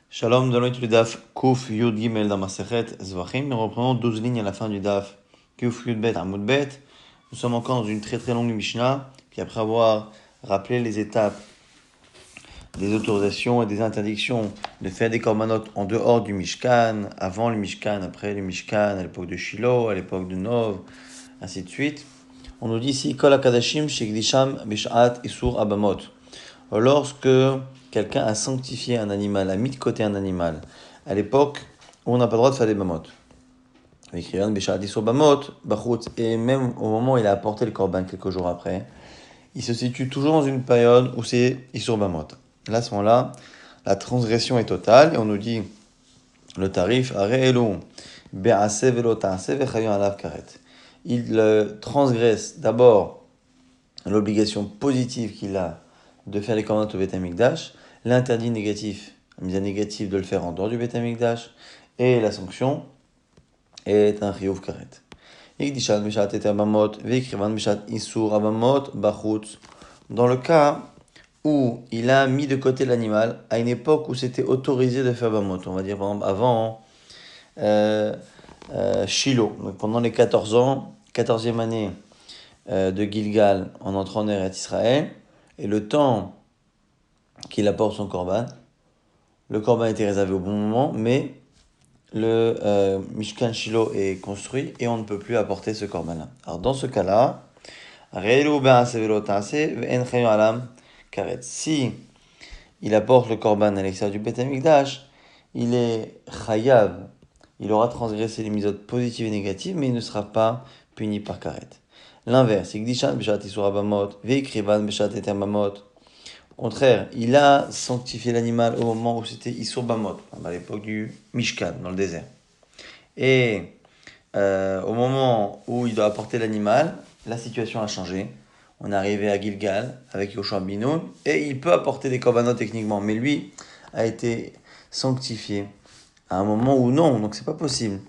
Shalom, nous allons étudier le daf Kuf Yud Gimel dans Masechet Zvachim. Nous reprenons 12 lignes à la fin du daf Kuf Yud Bet Amud Bet. Nous sommes encore dans une très très longue Mishnah. Puis après avoir rappelé les étapes des autorisations et des interdictions de faire des korbanot en dehors du Mishkan, avant le Mishkan, après le Mishkan, à l'époque de Shiloh, à l'époque de Nov, ainsi de suite. On nous dit ici Kol HaKadashim Shekdisham Bishat Isur Abamot. Lorsque quelqu'un a sanctifié un animal, a mis de côté un animal, à l'époque où on n'a pas le droit de faire des bamot. Et même au moment où il a apporté le korban quelques jours après, il se situe toujours dans une période où c'est Isur Bamot. Là, à ce moment-là, la transgression est totale et on nous dit le tarif, il transgresse d'abord l'obligation positive qu'il a de faire les korbanot au Beth Amikdash, l'interdit négatif, la mise à négatif de le faire en dehors du Beth Amikdash, et la sanction est un chiyuv karet. Dans le cas où il a mis de côté l'animal à une époque où c'était autorisé de faire bamot, on va dire par exemple avant Shiloh, donc pendant les 14 ans, 14e année de Gilgal en entrant en Eretz Israël, et le temps qu'il apporte son korban, le korban était réservé au bon moment, mais le Mishkan Shiloh est construit et on ne peut plus apporter ce korban-là. Alors dans ce cas-là, si il apporte le korban à l'extérieur du Beth Amikdash, il est chayav, il aura transgressé les mitzvot positives et négatives, mais il ne sera pas puni par karet. L'inverse, au contraire, il a sanctifié l'animal au moment où c'était Isur Bamot, à l'époque du Mishkan, dans le désert. Et au moment où il doit apporter l'animal, la situation a changé. On est arrivé à Gilgal avec Yoshua bin Nun, et il peut apporter des korbanot techniquement, mais lui a été sanctifié à un moment où non, donc c'est pas possible.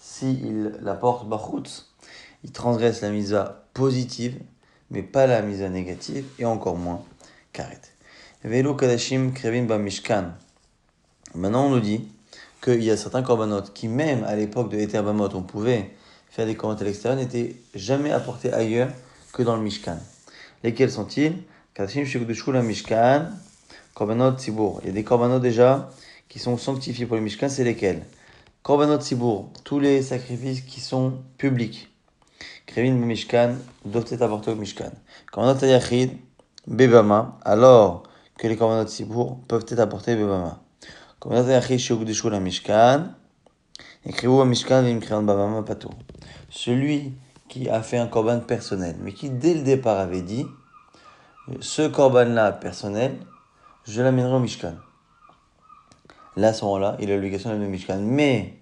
Si il l'apporte bachutz, il transgresse la misa positive, mais pas la misa négative, et encore moins karet. Velo kadashim krevin ba mishkan. Maintenant on nous dit qu'il y a certains korbanot qui, même à l'époque de Eter Bamot, on pouvait faire des korbanot à l'extérieur, n'étaient jamais apportés ailleurs que dans le Mishkan. Lesquels sont-ils? Kadashim shekudushu la Mishkan, korbanot tzibur. Il y a des korbanot déjà qui sont sanctifiés pour le Mishkan, c'est lesquels? Korbanot tzibur, tous les sacrifices qui sont publics. Krevin Mishkan doivent être apportés au Mishkan. Korbanot ayachid, bebama, alors que les korbanot tzibur peuvent être apportés bebama. Korbanot ayachid shekudushu la Mishkan, écrivez Mishkan v'imkrian bebama patur. Celui qui a fait un korban personnel, mais qui dès le départ avait dit, ce korban-là personnel, je l'amènerai au Mishkan. Là, à ce moment-là, il a l'obligation d'amener au Mishkan. Mais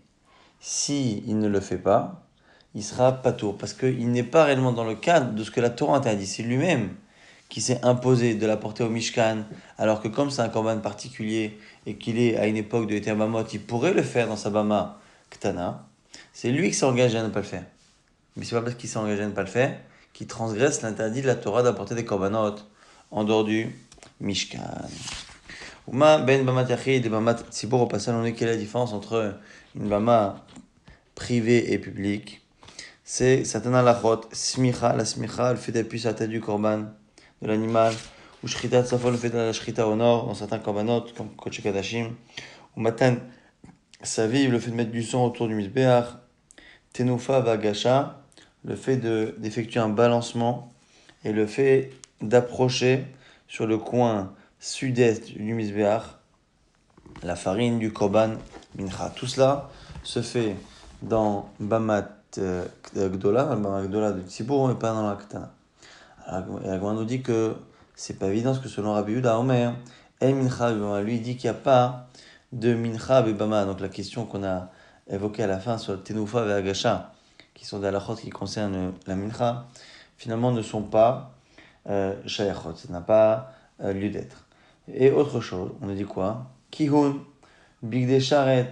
si il ne le fait pas, il sera patour, parce qu'il n'est pas réellement dans le cadre de ce que la Torah interdit. C'est lui-même qui s'est imposé de l'apporter au Mishkan, alors que comme c'est un korban particulier et qu'il est à une époque de Eter Bamot, il pourrait le faire dans sa Bama Ktana. C'est lui qui s'est engagé à ne pas le faire. Mais c'est pas parce qu'il s'est engagé à ne pas le faire qu'il transgresse l'interdit de la Torah d'apporter des korbanot en dehors du Mishkan. Uma ben bamat yachid et bamat tzibur, au passage, on est quelle est la différence entre une bama privée et publique? C'est certaines halachot, smicha, la smicha, le fait d'appuyer sur la tête du korban, de l'animal, ou shrita tzafol, le fait de la shrita au nord, dans certains korbanot, comme kodesh kadashim, ou matan saviv, le fait de mettre du sang autour du mizbeach, tenufa vagasha, le fait d'effectuer un balancement, et le fait d'approcher sur le coin sud-est du mizbeach la farine du korban mincha. Tout cela se fait dans Bamat Gdola, Bamat Gdola de Tzibour, mais pas dans la Ketana. Et la Gemara nous dit que c'est pas évident, parce que selon Rabbi Yehuda Omer, El Mincha Bebama, lui il dit qu'il n'y a pas de Mincha Bebama. Donc la question qu'on a évoquée à la fin sur Tenufa et Agasha, qui sont des halachot qui concernent la Mincha, finalement ne sont pas shayachot, ça n'a pas lieu d'être. Et autre chose, on nous dit quoi? Kihun, Bigde Sharet.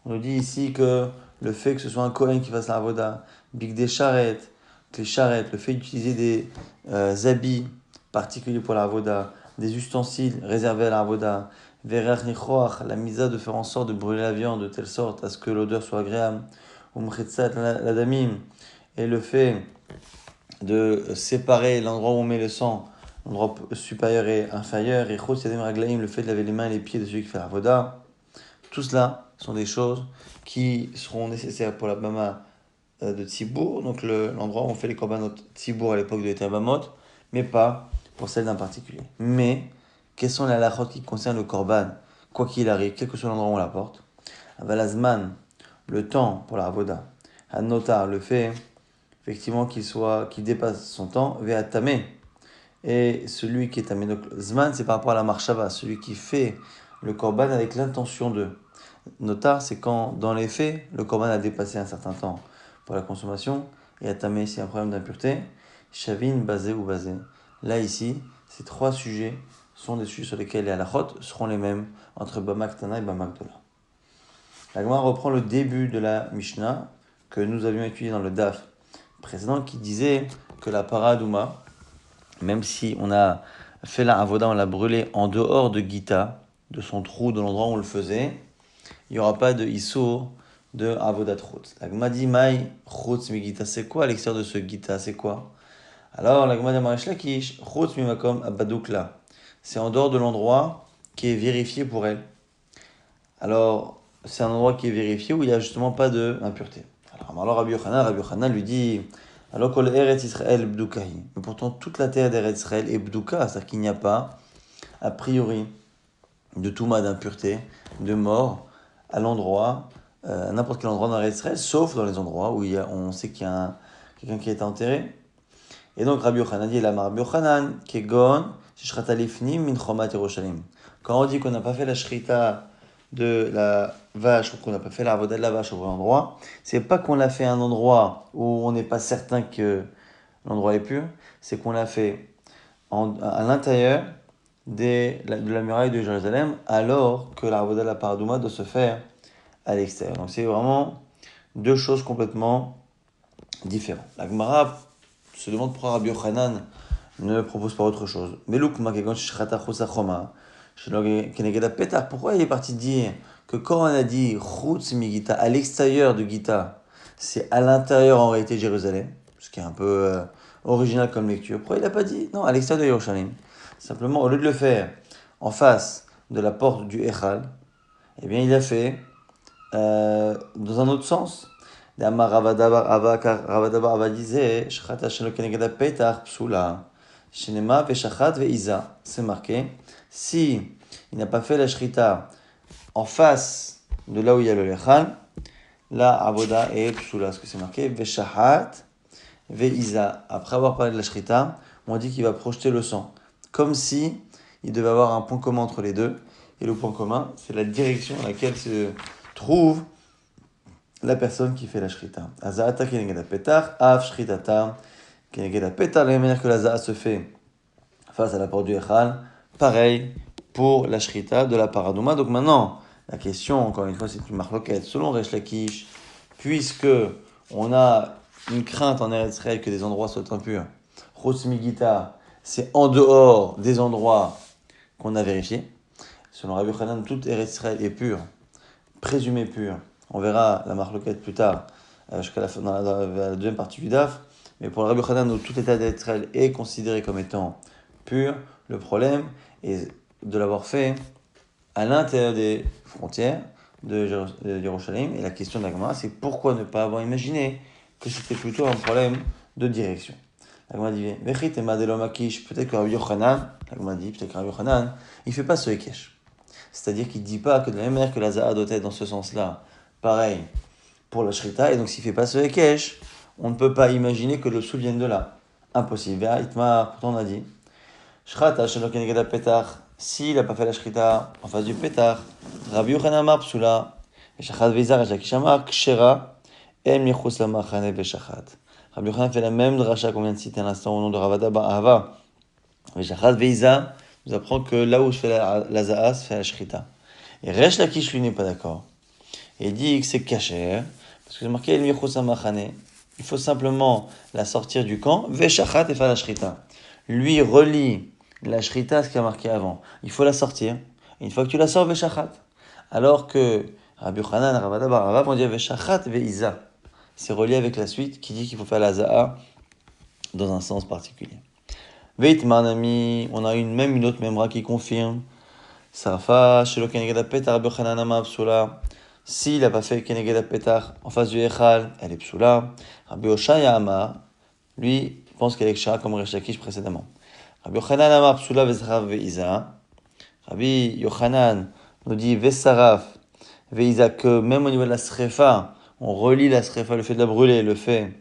On nous dit ici que le fait que ce soit un Kohen qui fasse la avoda, Bigde Sharet, que les charrettes, le fait d'utiliser des habits particuliers pour la avoda, des ustensiles réservés à la avoda, verach nichoach, la misa de faire en sorte de brûler la viande de telle sorte à ce que l'odeur soit agréable, umchetzat la damim, et le fait de séparer l'endroit où on met le sang, l'endroit supérieur et inférieur, et chos yadem raglaim, le fait de laver les mains et les pieds de celui qui fait la avoda. Tout cela sont des choses qui seront nécessaires pour la bama de Tzibour, donc l'endroit où on fait les korbanot Tzibour à l'époque de l'Etabamot, mais pas pour celle d'un particulier. Mais, quelles sont les halachot qui concernent le korban, quoi qu'il arrive, quel que soit l'endroit où on l'apporte? Avalazman, le temps pour la avoda. Hanotar, le fait effectivement qu'il dépasse son temps, ve'atame, et celui qui est tamé. Donc zman, c'est par rapport à la marshava, celui qui fait le korban avec l'intention de. Notar, c'est quand dans les faits, le korban a dépassé un certain temps pour la consommation, et atame, c'est un problème d'impureté. Shavin, basé ou basé. Là, ici, ces trois sujets sont des sujets sur lesquels les halachot seront les mêmes entre Bamak Tana et Bamak Dola. La Gemara reprend le début de la Mishnah que nous avions étudié dans le Daf précédent qui disait que la paradouma, même si on a fait la avoda, on l'a brûlé en dehors de Gita, de son trou, de l'endroit où on le faisait, il n'y aura pas de issour de avodat chutz. La Gemara dit Maï chutz mi Gita, c'est quoi à l'extérieur de ce Gita, c'est quoi? Alors la Gemara dit Marish Lakish, chutz mi makom abadoukla, c'est en dehors de l'endroit qui est vérifié pour elle. Alors c'est un endroit qui est vérifié où il n'y a justement pas d'impureté. Alors Rabbi Yochanan lui dit alors que l'Eretz Israël bdoukahi. Mais pourtant toute la terre d'Eretz Israël est bdouka, c'est-à-dire qu'il n'y a pas a priori de touma, d'impureté, de mort à l'endroit, n'importe quel endroit dans Eretz Israël, sauf dans les endroits où on sait qu'il y a quelqu'un qui a été enterré. Et donc Rabbi Yochanan dit Rabbi Yochanan kegon shishrata lifnim min chomat Yerushalayim. Quand on dit qu'on n'a pas fait la shrita de la vache ou qu'on n'a pas fait la avoda de la vache au bon endroit, c'est pas qu'on l'a fait à un endroit où on n'est pas certain que l'endroit est pur, c'est qu'on l'a fait à l'intérieur de la muraille de Jérusalem alors que la avoda de la paradouma doit se faire à l'extérieur. Donc c'est vraiment deux choses complètement différentes. La Gemara se demande pourquoi Rabbi Yochanan ne propose pas autre chose. Pourquoi il est parti dire que quand on a dit Chutz mi Gita, à l'extérieur de Gita, c'est à l'intérieur en réalité de Jérusalem, ce qui est un peu original comme lecture. Pourquoi il n'a pas dit non, à l'extérieur de Yerushalayim? Simplement, au lieu de le faire en face de la porte du Echal, eh bien il a fait dans un autre sens. Ravadabar Ava disait Shchata shelo keneged petach psula. Shenema veshachat veiza. C'est marqué. Si il n'a pas fait la shrita en face de là où il y a le lechal, la avoda est psula. Ce que c'est marqué veshachat veiza. Après avoir parlé de la shrita, on dit qu'il va projeter le sang. Comme si il devait avoir un point commun entre les deux. Et le point commun, c'est la direction dans laquelle se trouve la personne qui fait la shrita. Aza'ata keneged petach, av shritata keneged petach. De la même manière que la za'a se fait face à la porte du Echal, pareil pour la shrita de la paradouma. Donc maintenant, la question, encore une fois, c'est une marloquette. Selon Resh Lakish, puisque on a une crainte en Eretz Israël que des endroits soient impurs, Chutz mi Gita, c'est en dehors des endroits qu'on a vérifiés. Selon Rabbi Yochanan, tout Eretz Israël est pur, présumé pur. On verra la marloquette plus tard, jusqu'à la fin, dans la deuxième partie du DAF. Mais pour le Rabbi Yochanan, où tout l'état d'Eretz Israël est considéré comme étant pur, le problème est de l'avoir fait à l'intérieur des frontières de Yerushalayim. Et la question de la Gemara, c'est pourquoi ne pas avoir imaginé que c'était plutôt un problème de direction. La Gemara dit, peut-être que Rabbi Yochanan, la Gemara dit, peut-être que Rabbi Yochanan, il ne fait pas ce Hekesh. C'est-à-dire qu'il ne dit pas que de la même manière que la Zaha doit être dans ce sens-là, pareil pour la Shrita, et donc s'il ne fait pas ce Hekesh, on ne peut pas imaginer que le sou vienne de là. Impossible. Pourtant on a dit, Shrata shelo keneged petach, s'il n'a pas fait la Shrita en face du petach, Rabbi Yochanan amar psula, veshachat veizar, Resh Lakish amar kshera, em yechus lamachane veshachat. Rabbi Yochanan fait la même dracha qu'on vient de citer à l'instant au nom de Ravadabar Ahava. Veshachat veizar nous apprend que là où je fais la za'a, se fait la Shrita. Et Resh Lakish lui n'est pas d'accord. Et il dit que c'est kasher, parce que c'est marqué em yechus lamachane. Il faut simplement la sortir du camp, veshachat et faire la Shrita. Lui relie la shrita, ce qui a marqué avant. Il faut la sortir. Et une fois que tu la sors, veshachat. Alors que Rabbi Yochanan, Ravada Bar Rava vont dire veshachat ve'iza. C'est relié avec la suite qui dit qu'il faut faire la za'a dans un sens particulier. Veit Marnami, on a même une autre memra qui confirme. Sarfa, Shelo Keneged Petar, Rabbi Yochanan Ama Psula. S'il n'a pas fait Keneged Petar en face du Echal, elle est Psula. Rabbi Oshaya Ama, lui, pense qu'elle est Kshara comme Resh Lakish précédemment. Rabbi Yochanan Ama Psula Vezraf Veiza. Rabbi Yochanan nous dit Vesaraf Veiza, que même au niveau de la srefa, on relie la srefa, le fait de la brûler, le fait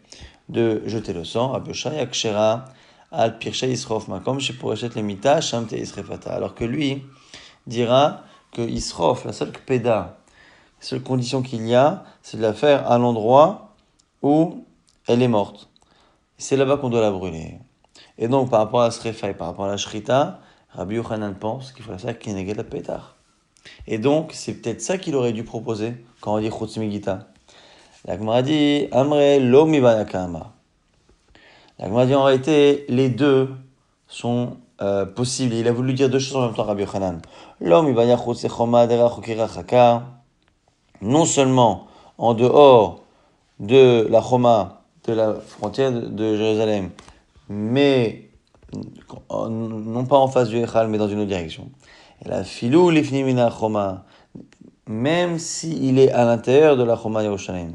de jeter le sang. Rabbi Oshaya Kshera Al Pirsha Yisrof Makom Sheporeshet Lemita Shamte Yisrefata. Alors que lui dira que Yisrof, la seule kpeda, la seule condition qu'il y a, c'est de la faire à l'endroit où elle est morte. C'est là-bas qu'on doit la brûler. Et donc, par rapport à la srefa et par rapport à la shrita, Rabbi Yochanan pense qu'il faut la faire keneged petar. Et donc, c'est peut-être ça qu'il aurait dû proposer quand on dit chutz migita. La Gemara dit Amre lo mibanakama. La Gemara dit en réalité, les deux sont possibles. Il a voulu dire deux choses en même temps, Rabbi Yochanan. Lo mibanya chutz echoma dera chokira chaka. Non seulement en dehors de la choma, de la frontière de Jérusalem, mais non pas en face du Echal, mais dans une autre direction. Et la filou lifni mina choma, même s'il est à l'intérieur de la choma Yerushalayim.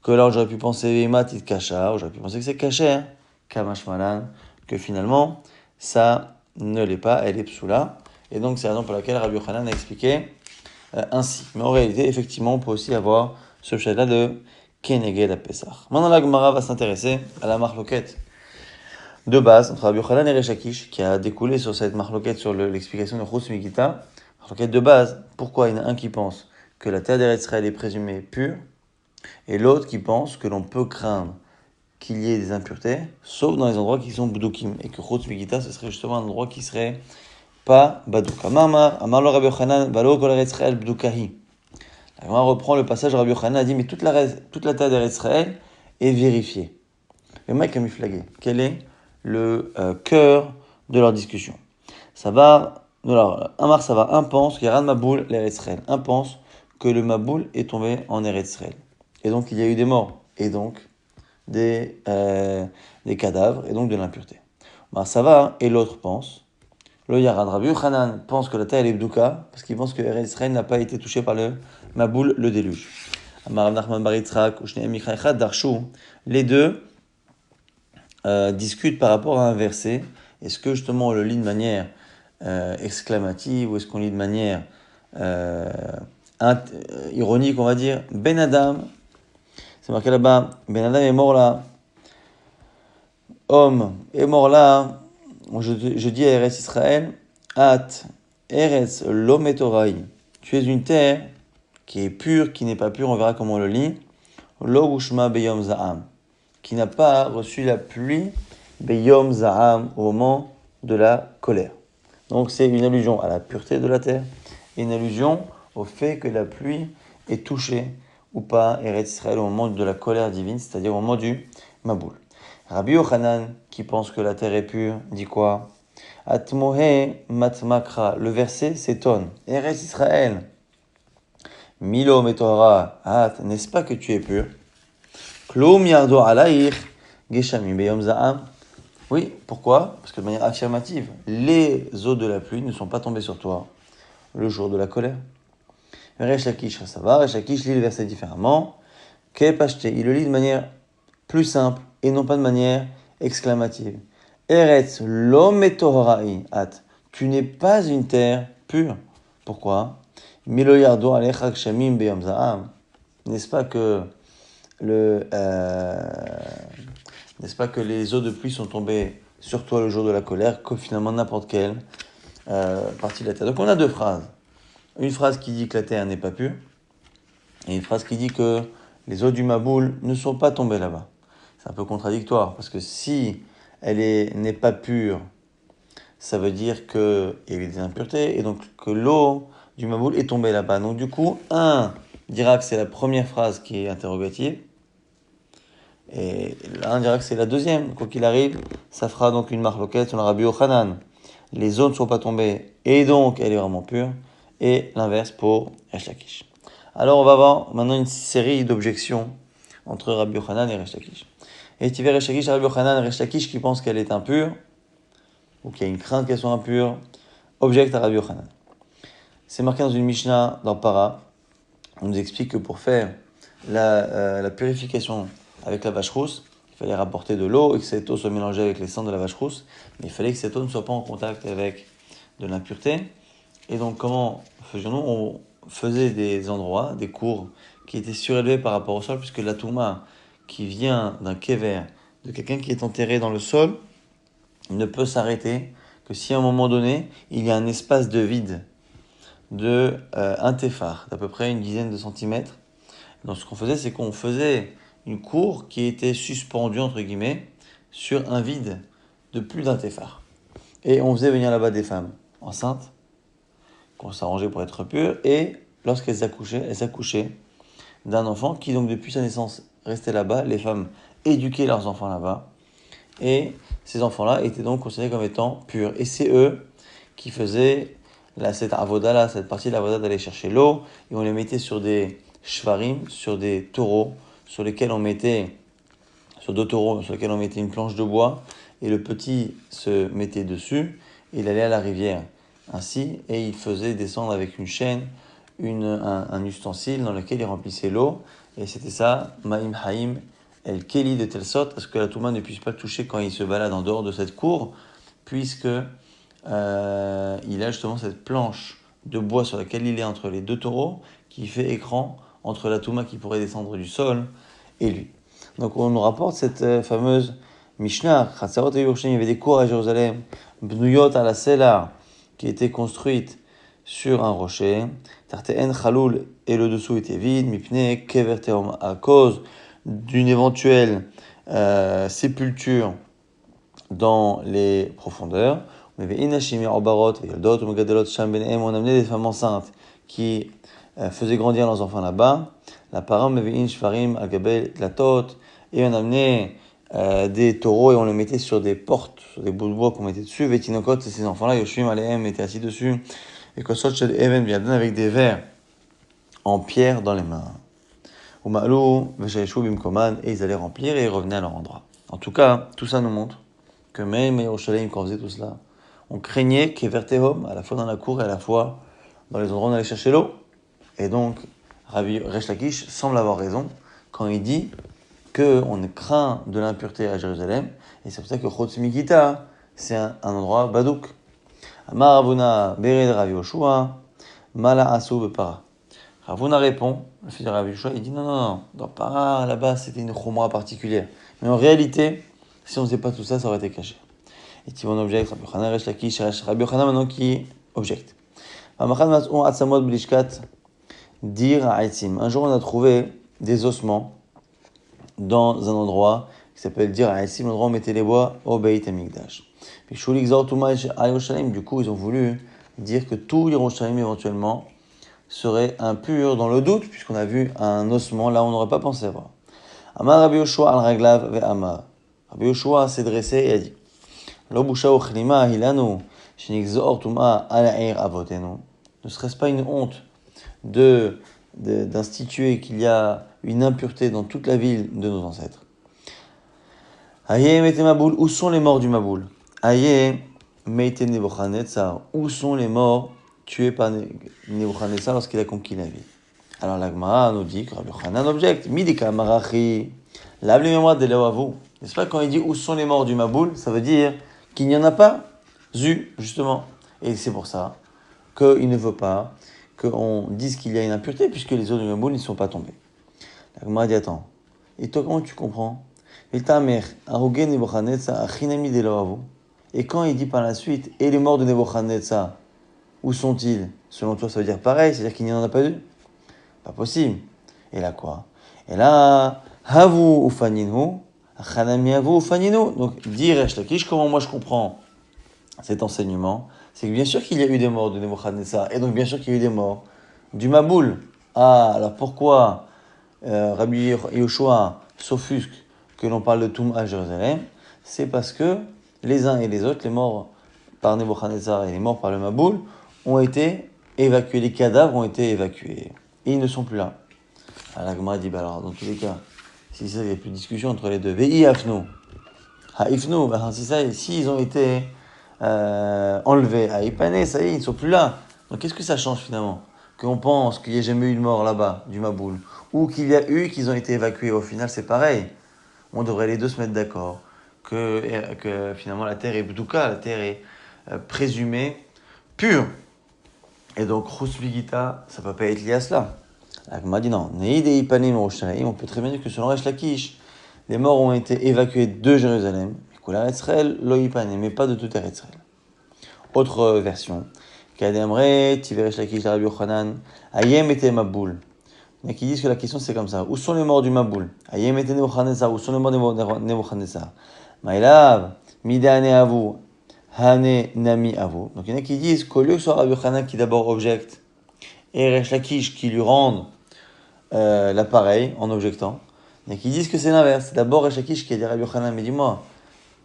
Que là, j'aurais pu penser matit kasha, j'aurais pu penser que c'est caché, kamash malan, que finalement, ça ne l'est pas, elle est psoula. Et donc, c'est la raison pour laquelle Rabbi Yochanan a expliqué ainsi. Mais en réalité, effectivement, on peut aussi avoir ce pshat-là de Keneged à Pessah. Maintenant, la Gemara va s'intéresser à la marloquette de base entre Rabbi Yochanan et Resh Lakish, qui a découlé sur cette marloquette sur l'explication de Chutz Migita. Marloquette de base, pourquoi il y en a un qui pense que la terre d'Eretz Israël est présumée pure, et l'autre qui pense que l'on peut craindre qu'il y ait des impuretés, sauf dans les endroits qui sont bdoukim, et que Chutz Migita, ce serait justement un endroit qui serait pas badouk. Amar lo Rabbi Yochanan, balo kol Eretz Israël bdoukahi. La Gemara reprend le passage, Rabbi Yochanan a dit, mais toute la terre d'Eretz Israël est vérifiée. Le mec a mis flagué. Quel est le cœur de leur discussion? Amar Savar, un pense qu'il y a un Maboul, l'Eretz Israël. Un pense que le Maboul est tombé en Eretz Israël. Et donc il y a eu des morts, et donc des cadavres, et donc de l'impureté. Amar Savar, et l'autre pense, le Yaran, Rabbi Yochanan pense que la terre est bdouka, parce qu'il pense que Eretz Israël n'a pas été touché par le Maboul, le déluge. Amar Nachman bar Yitzhak, Ushneem Micha Echad, Darshu, les deux discute par rapport à un verset. Est-ce que justement on le lit de manière exclamative ou est-ce qu'on lit de manière ironique, on va dire. Ben Adam, c'est marqué là-bas, Ben Adam est mort là. Homme est mort là. Je dis à Eretz Israël, At Eretz Lometorai. Tu es une terre qui est pure, qui n'est pas pure, on verra comment on le lit. Lo Ushma Beyom Za'am, qui n'a pas reçu la pluie, Beyom Zaham, au moment de la colère. Donc c'est une allusion à la pureté de la terre, et une allusion au fait que la pluie est touchée ou pas Eretz Israël au moment de la colère divine, c'est-à-dire au moment du Maboul. Rabbi Yochanan, qui pense que la terre est pure, dit quoi? Atmohe matmakra, le verset s'étonne. Eretz Israël, Milo metora, n'est-ce pas que tu es pur? Klum yardo alayich geshamim beyom za'am. Oui, pourquoi? Parce que de manière affirmative, les eaux de la pluie ne sont pas tombées sur toi le jour de la colère. Resh Lakish, ça va, Resh Lakish lit le verset différemment. Kepashte, il le lit de manière plus simple et non pas de manière exclamative. Eretz lo metohorai at, tu n'es pas une terre pure. Pourquoi? Milo yardo alayich geshamim beyom za'am. N'est-ce pas que n'est-ce pas que les eaux de pluie sont tombées sur toi le jour de la colère, que finalement n'importe quelle partie de la terre. Donc on a deux phrases. Une phrase qui dit que la terre n'est pas pure, et une phrase qui dit que les eaux du Maboul ne sont pas tombées là-bas. C'est un peu contradictoire, parce que si elle n'est pas pure, ça veut dire qu'il y a eu des impuretés, et donc que l'eau du Maboul est tombée là-bas. Donc du coup, un dira que c'est la première phrase qui est interrogative, et là, on dira que c'est la deuxième. Quoi qu'il arrive, ça fera donc une marloquette sur le Rabbi Yochanan, les eaux ne sont pas tombées, et donc elle est vraiment pure, et l'inverse pour Resh Lakish. Alors on va voir maintenant une série d'objections entre Rabbi Yochanan et Resh Lakish. Et tu verras Resh Lakish, Rabbi Yochanan et Resh Lakish qui pensent qu'elle est impure, ou qu'il y a une crainte qu'elle soit impure, objecte à Rabbi Yochanan. C'est marqué dans une Mishnah dans Para. On nous explique que pour faire la purification avec la vache rousse, il fallait rapporter de l'eau et que cette eau soit mélangée avec les cendres de la vache rousse, mais il fallait que cette eau ne soit pas en contact avec de l'impureté. Et donc comment faisions-nous? On faisait des endroits, des cours qui étaient surélevés par rapport au sol, puisque la touma qui vient d'un kéver, de quelqu'un qui est enterré dans le sol, ne peut s'arrêter que si à un moment donné, il y a un espace de vide de un téphar, d'à peu près une dizaine de centimètres. Donc ce qu'on faisait, c'est qu'on faisait une cour qui était suspendue, entre guillemets, sur un vide de plus d'un téphar. Et on faisait venir là-bas des femmes enceintes, qu'on s'arrangeait pour être pures, et lorsqu'elles accouchaient, elles accouchaient d'un enfant qui, donc depuis sa naissance, restait là-bas. Les femmes éduquaient leurs enfants là-bas, et ces enfants-là étaient donc considérés comme étant purs. Et c'est eux qui faisaient cette avoda-là, cette partie de l'avoda d'aller chercher l'eau, et on les mettait sur des shvarim, sur des taureaux, sur deux taureaux, sur lesquels on mettait une planche de bois, et le petit se mettait dessus, et il allait à la rivière. Ainsi, et il faisait descendre avec une chaîne un ustensile dans lequel il remplissait l'eau, et c'était ça, Ma'im Haïm, El Keli, de telle sorte à ce que la Touma ne puisse pas le toucher quand il se balade en dehors de cette cour, puisque il a justement cette planche de bois sur laquelle il est entre les deux taureaux, qui fait écran entre la Touma qui pourrait descendre du sol et lui. Donc on nous rapporte cette fameuse Mishnah, Chatzarot et Yerushalayim, il y avait des cours à Jérusalem, Bnuyot à la Sela, qui étaient construites sur un rocher, Tarte'en Chaloul, et le dessous était vide, Mipne Kever Teom, à cause d'une éventuelle sépulture dans les profondeurs. On avait Inashimi Obarot, Yoldot, Megadelot, Sham on amenait des femmes enceintes qui faisaient grandir leurs enfants là-bas. La parole avait In Shvarim, Agabel, Latot, et on amenait des taureaux et on les mettait sur des portes, sur des bouts de bois qu'on mettait dessus. Vetinokot, et ces enfants-là, Yoshim Alehem étaient assis dessus. Et Kosot Shel Even, bien avec des verres en pierre dans les mains. Umalou, Veshaïchou, Bimkoman, et ils allaient remplir et ils revenaient à leur endroit. En tout cas, tout ça nous montre que même à Yerushalayim, quand on faisait tout cela, on craignait qu'Evertehom, à la fois dans la cour et à la fois dans les endroits où on allait chercher l'eau. Et donc, Rabbi Resh Lakish semble avoir raison quand il dit qu'on craint de l'impureté à Jérusalem, et c'est pour ça que Chotz Mikita, c'est un endroit badouk. Amar Ravuna Bered Rav Yoshua, Mala Asu Bepara. Ravuna répond, le fils de Rav Yoshua, il dit non, dans Para, là-bas, c'était une chumra particulière. Mais en réalité, si on ne faisait pas tout ça, ça aurait été caché. Et tu vois un objecte, Rabbi Yochanan, Resh Lakish, Rabbi Yochanan maintenant qui objecte. Un jour, on a trouvé des ossements dans un endroit qui s'appelle Dir Ha'etzim, l'endroit où on mettait les bois au Beit HaMikdash. Puis du coup, ils ont voulu dire que tout Yerushalayim éventuellement serait impur dans le doute, puisqu'on a vu un ossement là où on n'aurait pas pensé voir. Amar Rabbi Yoshua al Raglav ve Amar. Rabbi Yoshua s'est dressé et a dit Lo busha uchlima hilanu shenigzor tuma al ha'ir avotenu. Ne serait-ce pas une honte d'instituer qu'il y a une impureté dans toute la ville de nos ancêtres? Aye mete Maboul, où sont les morts du Maboul? Aye mete Nebuchadnezzar, où sont les morts tués par Nebuchadnezzar lorsqu'il a conquis la ville? Alors la Gemara nous dit que Rabbi Yochanan objecte, Midika Marachi, lave les mémoires de Léoavou. N'est-ce pas quand il dit où sont les morts du Maboul, ça veut dire qu'il n'y en a pas justement. Et c'est pour ça qu'il ne veut pas qu'on dise qu'il y a une impureté, puisque les eaux du Maboul ne sont pas tombées. La Gemara dit attends, et toi comment tu comprends? Et quand il dit par la suite, et les morts de Nebuchadnezzar, où sont-ils? Selon toi, ça veut dire pareil, c'est-à-dire qu'il n'y en a pas eu? Pas possible. Et là quoi? Et là, havu ufaninu, achanami havu ufaninu. Donc, dit Resh Lakish, comment moi je comprends cet enseignement? C'est que bien sûr qu'il y a eu des morts de Nebuchadnezzar, et donc bien sûr qu'il y a eu des morts du Maboul. Ah, alors pourquoi Rabbi Yoshua s'offusque que l'on parle de Toum à Jérusalem? C'est parce que les uns et les autres, les morts par Nebuchadnezzar et les morts par le Maboul ont été évacués, les cadavres ont été évacués. Et ils ne sont plus là. Alors la Gemara dit, bah alors, dans tous les cas, si ça, il n'y a plus de discussion entre les deux. Ve'i afnu. Ha ifnu, bah, c'est ça, si ils ont été enlevés à Ipané, ça y est, ils ne sont plus là. Donc qu'est-ce que ça change finalement? Qu'on pense qu'il n'y ait jamais eu de mort là-bas, du Maboul, ou qu'il y a eu, qu'ils ont été évacués. Au final, c'est pareil. On devrait les deux se mettre d'accord que finalement la terre est bdouka, la terre est présumée pure. Et donc, Chusvigita, ça ne peut pas être lié à cela. On m'a dit non. On peut très bien dire que selon Resh Lakish, les morts ont été évacués de Jérusalem, mais pas de toute Eretz Israël. Autre version. Kademre, Tiveresh Lakish, Rabbi Yochanan, Ayem était Maboul. Il y en a qui disent que la question c'est comme ça. Où sont les morts du Maboul? Ayem était Nebuchadnezzar. Où sont les morts de Nebuchadnezzar? Maïlav, Midane Avu, Hane Nami Avu. Donc il y en a qui disent qu'au lieu que ce soit Rabbi Yochanan qui d'abord objecte et Resh Lakish qui lui rendent l'appareil en objectant, il y en a qui disent que c'est l'inverse. C'est d'abord Resh Lakish qui a dit à Rabbi Yochanan, mais dis-moi,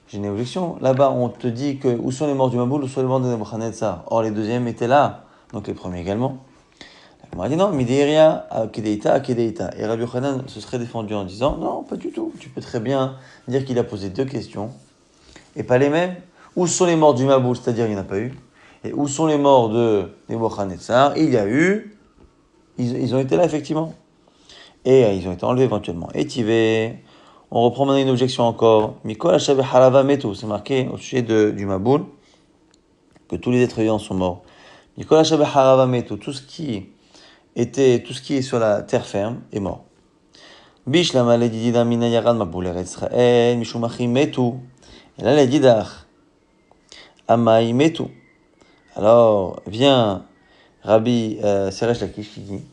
j'ai une objection. Là-bas, on te dit que où sont les morts du Maboul, où sont les morts de Nebuchadnezzar. Or, les deuxièmes étaient là, donc les premiers également. On m'a dit non, Midéria, Akedeita, Akedeita. Et Rabbi Yochanan se serait défendu en disant non, pas du tout. Tu peux très bien dire qu'il a posé deux questions et pas les mêmes. Où sont les morts du Maboul, c'est-à-dire il n'y en a pas eu. Et où sont les morts de Nebuchadnezzar? Il y a eu. Ils ont été là, effectivement. Et ils ont été enlevés éventuellement. Et Tivé, on reprend maintenant une objection encore. Mikol Hashabe Halava Metu, c'est marqué au sujet du Maboul, que tous les êtres vivants sont morts. Mikol Hashabe Halava Metu, tout ce qui est sur la terre ferme est mort. Bish la maladie d'Amina Yarad Maboul Israël, Mishumachi Metu. Et là, les Didach, Amai Metu. Alors, vient Rabbi Seresh Lakish qui dit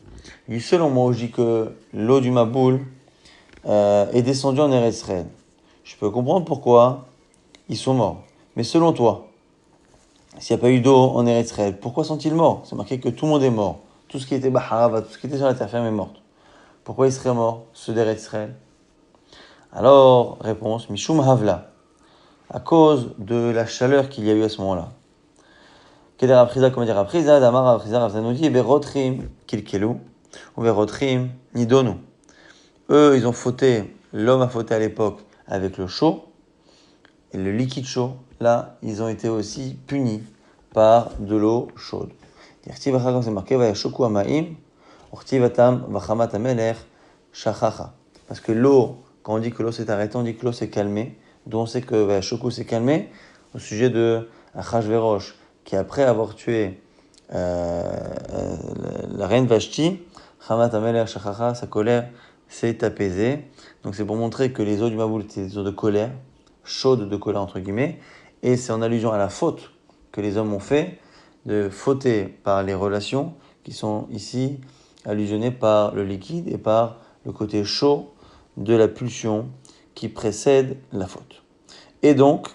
selon moi, je dis que l'eau du Maboul est descendue en Eretz Israël. Je peux comprendre pourquoi ils sont morts. Mais selon toi, s'il n'y a pas eu d'eau en Eretz Israël, pourquoi sont-ils morts? C'est marqué que tout le monde est mort. Tout ce qui était Baharava, tout ce qui était sur la terre ferme est mort. Pourquoi ils seraient morts, ceux d'Eretz Israël? Alors, réponse, Mishum Havla, à cause de la chaleur qu'il y a eu à ce moment-là. Keder Aprisa, comment dire Aprisa, Damar Aprisa, Ravzanoudi, Berotrim, Kilkelu, ou Berotrim, Nidonu. Eux, ils ont fauté, l'homme a fauté à l'époque avec le chaud, et le liquide chaud, là, ils ont été aussi punis par de l'eau chaude. C'est marqué, parce que l'eau, quand on dit que l'eau s'est arrêtée, on dit que l'eau s'est calmée, d'où on sait que Shoku s'est calmé, au sujet de Achashverosh, qui après avoir tué la reine Vashti, Chamat Amelech Shachacha, sa colère s'est apaisée. Donc c'est pour montrer que les eaux du Maboul étaient des eaux de colère, chaudes de colère entre guillemets, et c'est en allusion à la faute que les hommes ont fait, de fauter par les relations qui sont ici allusionnées par le liquide et par le côté chaud de la pulsion qui précède la faute. Et donc,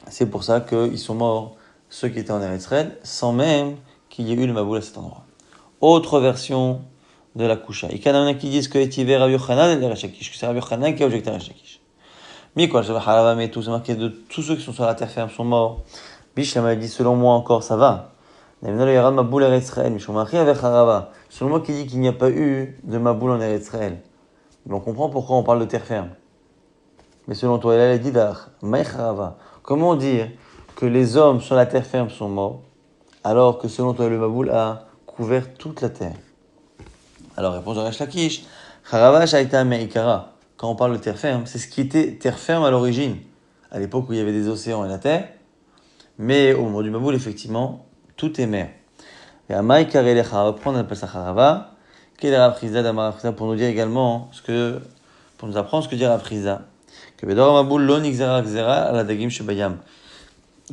c'est pour ça qu'ils sont morts, ceux qui étaient en Eretz Israël, sans même qu'il y ait eu le Maboul à cet endroit. Autre version de la Kusha. Il y en a qui disent que Etivé Rabbi Yochanan et Resh Lakish, que c'est Rabbi Yochanan qui a objecté à Resh Lakish. Mais quoi, c'est marqué de tous ceux qui sont sur la terre ferme sont morts. Bish m'a dit selon moi encore ça va. Selon moi qui dit qu'il n'y a pas eu de Maboul en Eretz Israël. Mais on comprend pourquoi on parle de terre ferme. Mais selon toi, il a dit comment dire que les hommes sur la terre ferme sont morts, alors que selon toi, le Maboul a couvert toute la terre? Alors, réponse de Resh Lakish, Harava Shaita Meikara. Quand on parle de terre ferme, c'est ce qui était terre ferme à l'origine, à l'époque où il y avait des océans et la terre. Mais au moment du Maboul, effectivement, tout est mer. Et à Maïkare Lecha, on va prendre, on appelle ça Harava, pour nous dire également pour nous apprendre ce que dit Rapriza. Que Bedor Maboul, lo nixera xera ala dagim shebayam.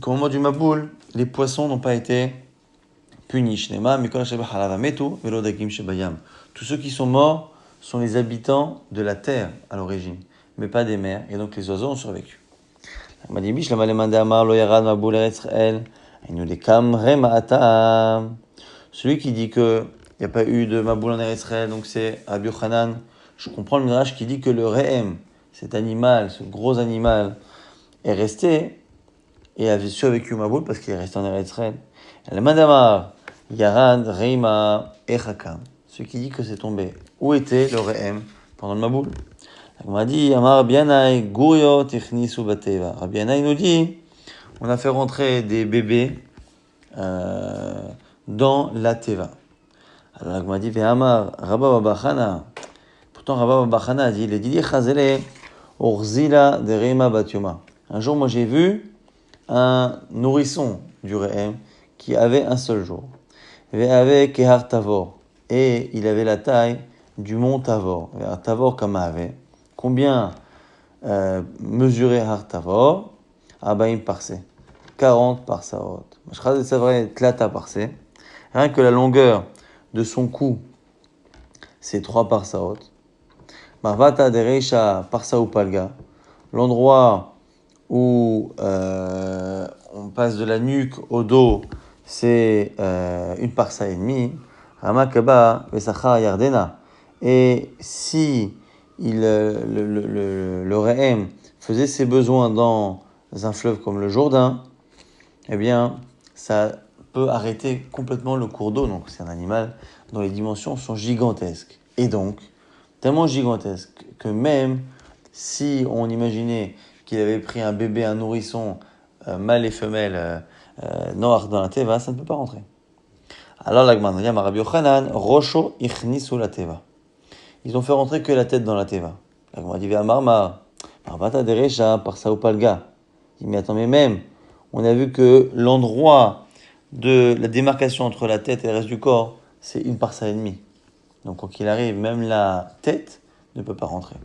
Qu'au moment du Maboul, les poissons n'ont pas été punis. Shnema, mikol sheba halava metu, velo dagim shebayam. Tous ceux qui sont morts sont les habitants de la terre à l'origine, mais pas des mers, et donc les oiseaux ont survécu. Celui qui dit qu'il n'y a pas eu de Maboul en Eretz Israël, donc c'est Rabbi Yochanan. Je comprends le Midrash qui dit que le Rehem, cet animal, ce gros animal, est resté et a survécu au Maboul parce qu'il est resté en Eretz Israël. Le Madamar, Yarad, Reima et Hakam. Ce qui dit que c'est tombé. Où était le Rehem pendant le Maboul? On m'a dit, Amar Rabianai, Guriot, Ichnisu Bateva. Rabianai nous dit, on a fait rentrer des bébés dans la Teva. Alors, on m'a dit, Amar Rabba Babachana. Pourtant, Rabba Babachana a dit, il est dit, Chazele, Urzila de Reima Batyuma. Un jour, moi, j'ai vu un nourrisson du Rehem qui avait un seul jour. Avec Kehar Tavor. Et il avait la taille du mont Tavor. Tavor comme avait. Combien mesurait Har Tavor? Abaim parsé. 40 parsaot. C'est vrai, Tlata parsé. Rien que la longueur de son cou, c'est 3 parsaot. Marvata de Reisha parsa ou palga. L'endroit où on passe de la nuque au dos, c'est une parsa et demie. Ramakaba Vesacha Yardena. Et si le Rehem faisait ses besoins dans un fleuve comme le Jourdain, eh bien, ça peut arrêter complètement le cours d'eau. Donc, c'est un animal dont les dimensions sont gigantesques. Et donc, tellement gigantesques que même si on imaginait qu'il avait pris un bébé, un nourrisson, mâle et femelle, noir dans la teva, ça ne peut pas rentrer. Alors, la Gemara dit à Rabbi Yochanan, Rosho ichnisu la teva. Ils ont fait rentrer que la tête dans la teva. La Gemara dit à Marma, Marbata derecha par saupalga. Il dit, mais attends, mais même, on a vu que l'endroit de la démarcation entre la tête et le reste du corps, c'est une parsa et demie. Donc, quoi qu'il arrive, même la tête ne peut pas rentrer.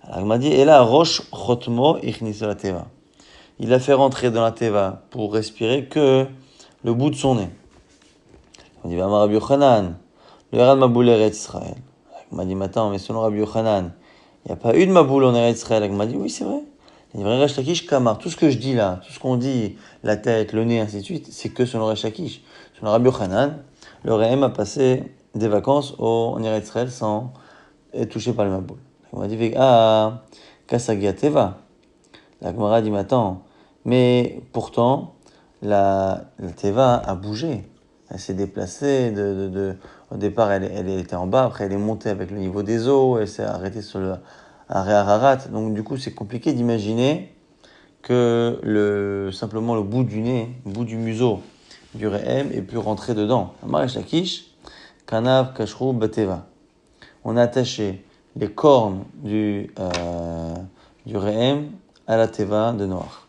Alors, il m'a dit, et là, Rosh Chotmo ichnisu la teva. Il a fait rentrer dans la teva pour respirer que le bout de son nez. On dit, Rabbi Yochanan, le Herad Maboul Eretz Israël. Il m'a dit, mais attends, mais selon Rabbi Yochanan, il n'y a pas eu de Maboul en Eretz Israël. Il m'a dit, oui, c'est vrai. Il y a Resh Lakish Kamar. Tout ce que je dis là, tout ce qu'on dit, la tête, le nez, ainsi de suite, c'est que selon Resh Lakish. Selon Rabbi Yochanan, le Rehem a passé des vacances en Eretz Israël sans être touché par le Maboul. Il m'a dit, Kasagia Teva. La Gemara dit, mais attends, mais pourtant, la Teva a bougé. Elle s'est déplacée, au départ elle était en bas, après elle est montée avec le niveau des eaux, elle s'est arrêtée sur le Ararat. Donc du coup c'est compliqué d'imaginer que simplement le bout du nez, le bout du museau du Rehem ait pu rentrer dedans. Amaresh Lakish, Kanav Kashrou Bateva. On a attaché les cornes du Rehem à la Teva de Noir.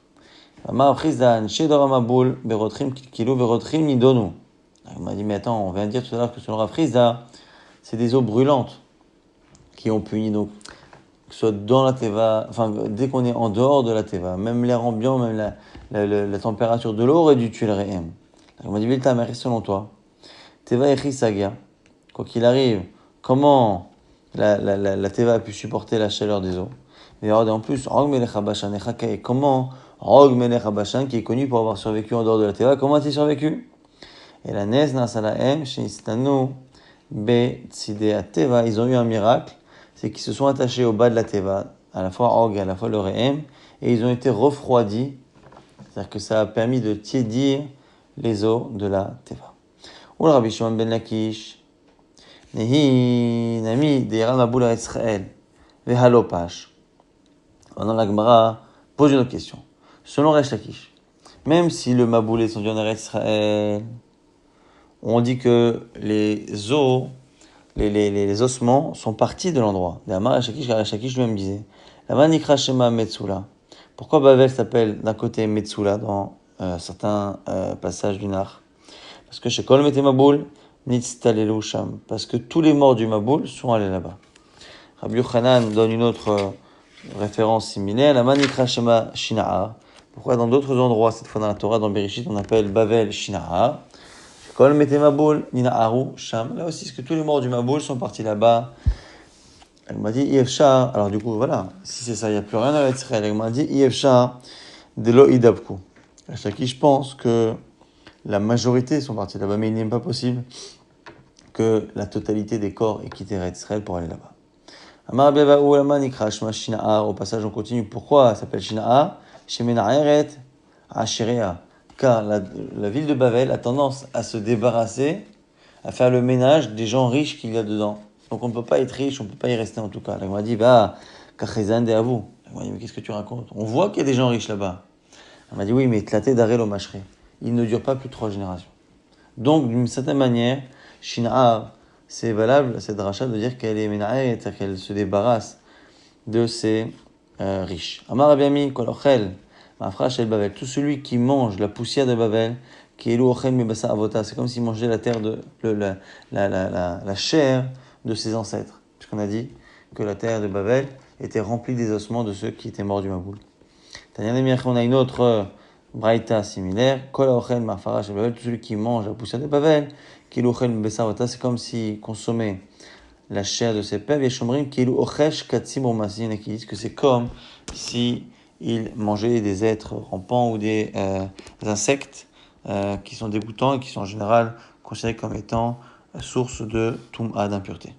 Amar Prizdan, Shedor Maboul, Berotrim Kilo, Berotrim Nidonu. Il m'a dit, mais attends, on vient de dire tout à l'heure que selon Rav Frizda, c'est des eaux brûlantes qui ont puni. Donc, que ce soit dans la teva, enfin, dès qu'on est en dehors de la teva, même l'air ambiant, même la température de l'eau aurait dû tuer le Rehem. Il m'a dit, Vilta, mais selon toi, teva et chisagia, quoi qu'il arrive, comment la teva a pu supporter la chaleur des eaux? Et en plus, Rog Melech Habashan et Chakae, comment Rog Melech Habashan, qui est connu pour avoir survécu en dehors de la teva, comment a-t-il survécu? Et la Nez Nasalaem, chez Istanu, Be Teva, ils ont eu un miracle, c'est qu'ils se sont attachés au bas de la Teva, à la fois Og et à la fois le Rehem, et ils ont été refroidis, c'est-à-dire que ça a permis de tiédir les eaux de la Teva. Ou le Rabbi Shimon ben Lakish, Nehi Nami Deira Maboul Israël, Vehalopash. Maintenant la Gemara pose une autre question. Selon Resh Lakish, même si le Maboul est descendu en Eretz Israël, on dit que les os, les ossements sont partis de l'endroit. D'Amar Shakish lui-même disait, la Manikra Shema Metsula. Pourquoi Bavel s'appelle d'un côté Metsula dans certains passages du Nar? Parce que chez Kol Mete Maboul, Nitztalelu Sham. Parce que tous les morts du Maboul sont allés là-bas. Rabbi Yochanan donne une autre référence similaire, la Manikra Shema Shina'a. Pourquoi dans d'autres endroits, cette fois dans la Torah, dans Bereshit, on appelle Bavel Shina'a? Kol Mete Maboul, Nina Haru, Sham. Là aussi, est-ce que tous les morts du Maboul sont partis là-bas? Elle m'a dit, Yefcha. Alors du coup, voilà. Si c'est ça, il n'y a plus rien à Israël. Elle m'a dit, Yefcha, de lo idabku. À chaque qui je pense que la majorité sont partis là-bas, mais il n'est pas possible que la totalité des corps ait quitté Israël pour aller là-bas. Amar Beva Ulama Nikra Shma Shina'a. Au passage, on continue. Pourquoi ça s'appelle Shina'a? Shemena'eret Asherea, car la ville de Babel a tendance à se débarrasser, à faire le ménage des gens riches qu'il y a dedans. Donc on ne peut pas être riche, on ne peut pas y rester en tout cas. La Gemara dit, va, kachezan de avou. La Gemara dit, mais qu'est-ce que tu racontes? On voit qu'il y a des gens riches là-bas. Elle m'a dit, oui, mais tlaté d'arel au machri. Il ne dure pas plus de 3 générations. Donc, d'une certaine manière, Shin'ar, c'est valable, cette rachat, de dire qu'elle est ména'et, c'est-à-dire qu'elle se débarrasse de ces riches. Amar Abiami, kol ochel, ma'afra shel Babel. Tout celui qui mange la poussière de Babel, qui est l'ouchel mibasa avota, c'est comme s'il mangeait la terre la chair de ses ancêtres. Puisqu'on a dit que la terre de Babel était remplie des ossements de ceux qui étaient morts du Maboul. On a une autre braïta similaire. Kol ochel ma'afra shel Babel, tout celui qui mange la poussière de Babel, qui est l'ouchel mibasa avota, c'est comme s'il consommait la chair de ses pères, qui disent que c'est comme si il mangeait des êtres rampants ou des insectes qui sont dégoûtants et qui sont en général considérés comme étant source de tum'a, d'impureté.